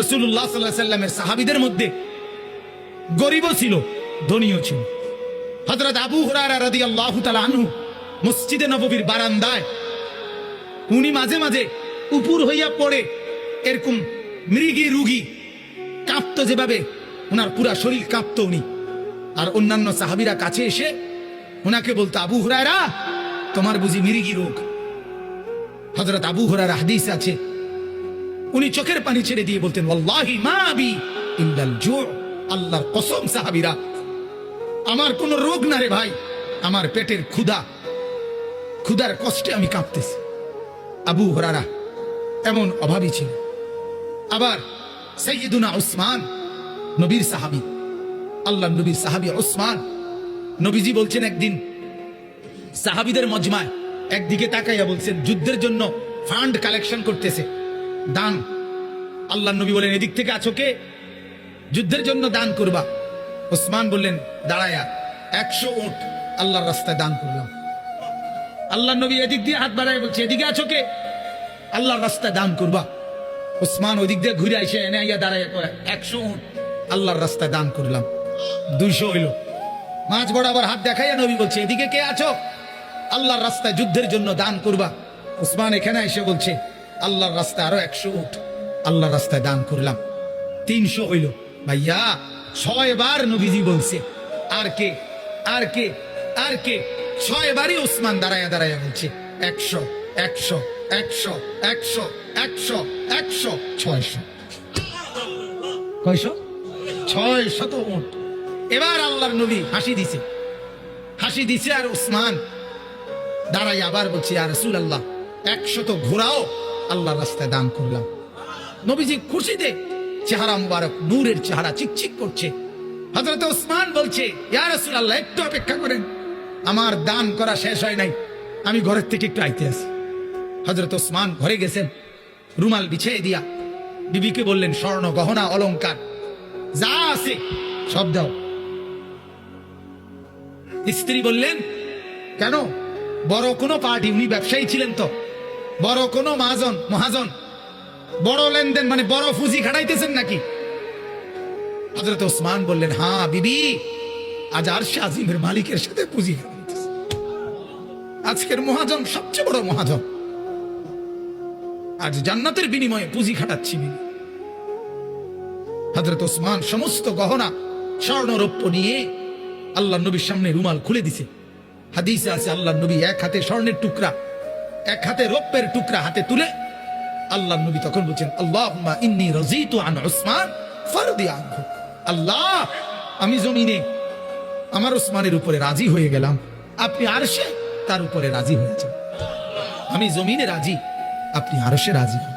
রাসূলুল্লাহ সাল্লাল্লাহু আলাইহি ওয়াসাল্লামের সাহাবীদের মধ্যে গরীবও ছিল, ধনীও ছিল। হযরত আবু হুরায়রা রাদিয়াল্লাহু তাআলা আনহু মসজিদে নববীর বারান্দায় উনি মাঝে মাঝে উপর হইয়া পড়ে এরকম মৃগী রুগী কাঁপতো, যেভাবে ওনার পুরা শরীর কাঁপতো উনি। আর অন্যান্য সাহাবীরা কাছে এসে ওনাকে বলতো, আবু হুরায়রা তোমার বুঝি মৃগী রোগ? হযরত আবু হুরায়রা হাদিস আছে উনি চোখের পানি ছেড়ে দিয়ে বলতেন, ওয়াল্লাহি মা বি ইল্লাল জু', আল্লাহর কসম সাহাবীরা আমার কোনো রোগ না রে ভাই, আমার পেটের ক্ষুধার কষ্টে আমি কাঁপতেছি। আবু হুরায়রা এমন অভাবী ছিল। আবার সাইয়্যিদুনা উসমান, নবীর সাহাবী, আল্লাহর নবীর সাহাবী উসমান, নবীজি বলছেন একদিন সাহাবীদের মজমায় একদিকে তাকাইয়া বলছেন, যুদ্ধের জন্য ফান্ড কালেকশন করতেছে, দান। আল্লাহর নবী বলেন, এদিক থেকে আছো কে? যুদ্ধের জন্য দান করবা। উসমান বললেন দাঁড়ায়া, 100 উট আল্লাহর রাস্তায় দান করলাম। আল্লাহর নবী এদিক দিয়ে হাত বাড়ায় বলছে, এদিকে আছো কে? আল্লাহর রাস্তায় দান করবা। উসমান ওইদিক দিয়ে ঘুরে আইসে এনে আইয়া দাঁড়ায়, 100 উট আল্লাহর রাস্তায় দান করলাম। 200 হইল। মাঝ বরাবর হাত দেখাইয়া নবী বলছে, এদিকে কে আছো? আল্লাহর রাস্তায় যুদ্ধের জন্য দান করবা। উসমান এখানে এসে বলছে, আল্লাহর রাস্তায় আরো 100 উট আল্লাহর রাস্তায় দান করলাম। 300 হইল। ভাইয়া 6 বার নবীজি বলছে, আর কে আর কে আর কে? 6 বারই উসমান দাঁড়ায়া দাঁড়ায়া বলছে, 100 100 100 100 100 100 600। কয়শো? 600 উট। এবার আল্লাহর নবী হাসি দিছে আর উসমান দাঁড়াই আবার বলছে, ইয়া রাসূলুল্লাহ 100 ঘোড়াও আল্লাহর রাস্তায় দান করলাম। নবীজি খুশিতে চেহারা মুবারক, নূরের চেহারা চিকচিক করছে। হযরত উসমান বলছে, ইয়া রাসূলুল্লাহ একটু অপেক্ষা করেন, আমার দান করা শেষ হয় নাই, আমি ঘরের থেকে একটু আইতে আসি। হযরত উসমান ঘরে গেছেন, রুমাল বিছিয়ে দিয়া বিবিকে বললেন, স্বর্ণ গহনা অলংকার যা আছে সব দাও। স্ত্রী বললেন, কেন? বড় কোনো পার্টি, উনি ব্যবসায়ী ছিলেন তো, বড় কোনো মহাজন, বড় লেনদেন মানে বড় ফুজি খাটাইতেছেন নাকি? হযরত ওসমান বললেন, হ্যাঁ বিবি, আজ আরশে আজিমের মালিকের সাথে পুঁজি খাটাইতেছে। আজকের মহাজন সবচেয়ে বড় মহাজন, আজ জান্নাতের বিনিময়ে পুঁজি খাটাচ্ছি বিবি। হযরত ওসমান সমস্ত গহনা স্বর্ণ রৌপ্য নিয়ে আল্লাহ নবীর সামনে রুমাল খুলে দিছে। হাদিসে আছে আল্লাহ নবী এক হাতে স্বর্ণের টুকরা, এক হাতে রৌপ্যের টুকরা হাতে তুলে আল্লাহ নবী তখন বলছেন, আল্লাহুম্মা ইন্নী রাযীতু আন উসমান ফারদি আনহু। আল্লাহ, আমি জমিনে আমার উসমানের উপরে রাজি হয়ে গেলাম, আপনি আরশে তার উপরে রাজি হয়েছেন। আমি জমিনে রাজি, আপনি আরশে রাজি হন।